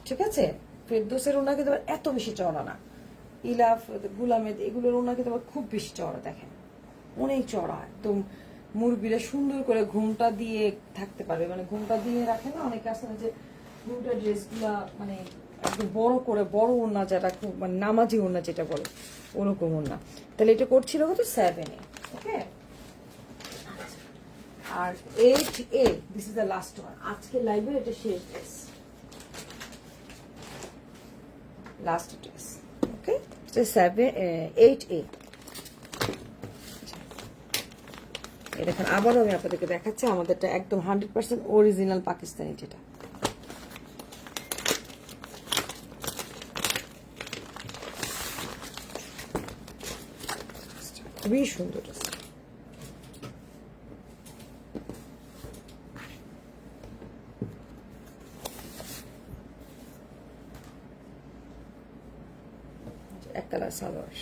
ঠিক আছে, ফেরদৌসের ওড়না কিন্তু আবার এত বেশি চওড়া না। ইলাফ, গুলামেদ, এগুলোর ওড়না কিন্তু আবার খুব বেশি চওড়া। দেখেন অনেক চওড়া, একদম মুরব্বীরা সুন্দর করে ঘুমটা দিয়ে থাকতে পারবে। মানে ঘুমটা দিয়ে রাখে না অনেকে, আসলে যে ঘুমটা ড্রেসগুলা মানে একদম বড় করে, বড় ওড়না যেটা খুব মানে নামাজি ওড়না যেটা বলে, ওরকম ওড়না। তাহলে এটা করছিল কত 7A। ওকে, আর 8A, this is the last one. আজকে লাইভে এটা শেষ ড্রেস, লাস্ট ড্রেস। ওকে, 8A। এই দেখেন, আবারও আমি আপনাদেরকে দেখাচ্ছি আমাদেরটা একদম 100% অরিজিনাল পাকিস্তানি, যেটা খুবই সুন্দর। এক colour salwar,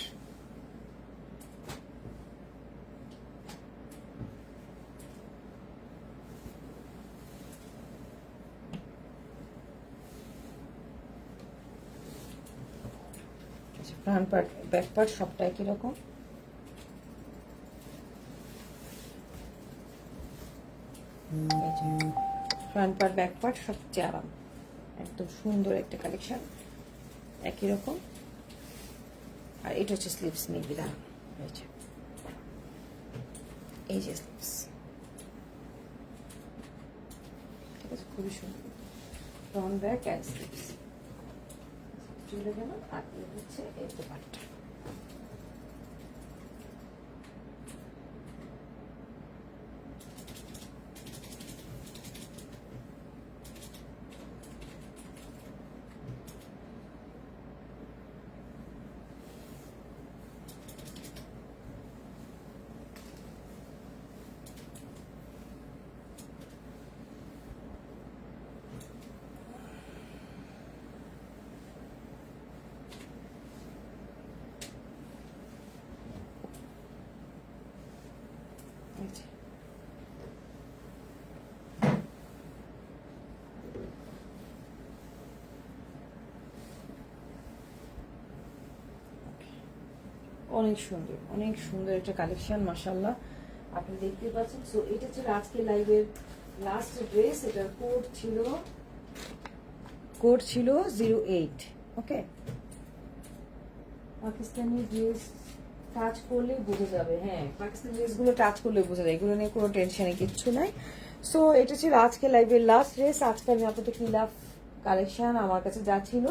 front part back part সবটা একই রকম। ফ্রন্ট পার্ট ব্যাক পার্ট সবচেয়ে আরাম, একদম সুন্দর একটা কালেকশন, একই রকম। আর এটা হচ্ছে স্লিভস নির্বিধান, এই যে স্লিভস, ঠিক আছে, খুবই সুন্দর। ফ্রন্ট ব্যাক অ্যান্ড স্লিভস চলে গেল। আর হচ্ছে এই পার্টটা, অনেক সুন্দর একটা কালেকশন, মাশাআল্লাহ আপনি দেখতে পাচ্ছেন। সো এটা ছিল আজকে লাইভের লাস্ট ড্রেস। এটার কোড ছিল 08। ওকে, পাকিস্তানি ড্রেস টাচ করলে বোঝা যাবে। হ্যাঁ, পাকিস্তানি ড্রেসগুলো টাচ করলে বোঝা যায়, এগুলো নিয়ে কোনো টেনশনে কিচ্ছু নাই। সো এটা ছিল আজকে লাইভের লাস্ট ড্রেস। আজকে আমি আপনাদের খিলাফ কালেকশন আমার কাছে যা ছিল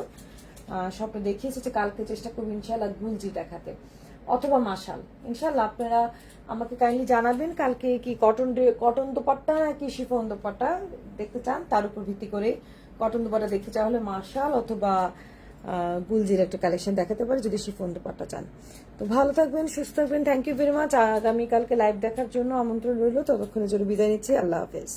সবটা দেখিয়েছি। কালকে চেষ্টা করবো ইনশাল্লাহ গুলজি দেখাতে অথবা মাশাল। ইনশাল্লাহ আপনারা আমাকে কাইন্ডলি জানাবেন কালকে কি কটন দোপাট্টা নাকি শিফন দোপাট্টা দেখতে চান। তার উপর ভিত্তি করে কটন দোপাট্টা দেখতে চাওয়া হলে মাশাল অথবা গুলজির একটা কালেকশন দেখাতে পারে যদি শিফন দোপাট্টা চান। তো ভালো থাকবেন, সুস্থ থাকবেন। Thank you very much. আগামীকালকে লাইভ দেখার জন্য আমন্ত্রণ রইল। ততক্ষণের জন্য বিদায় নিচ্ছি। আল্লাহ হাফেজ।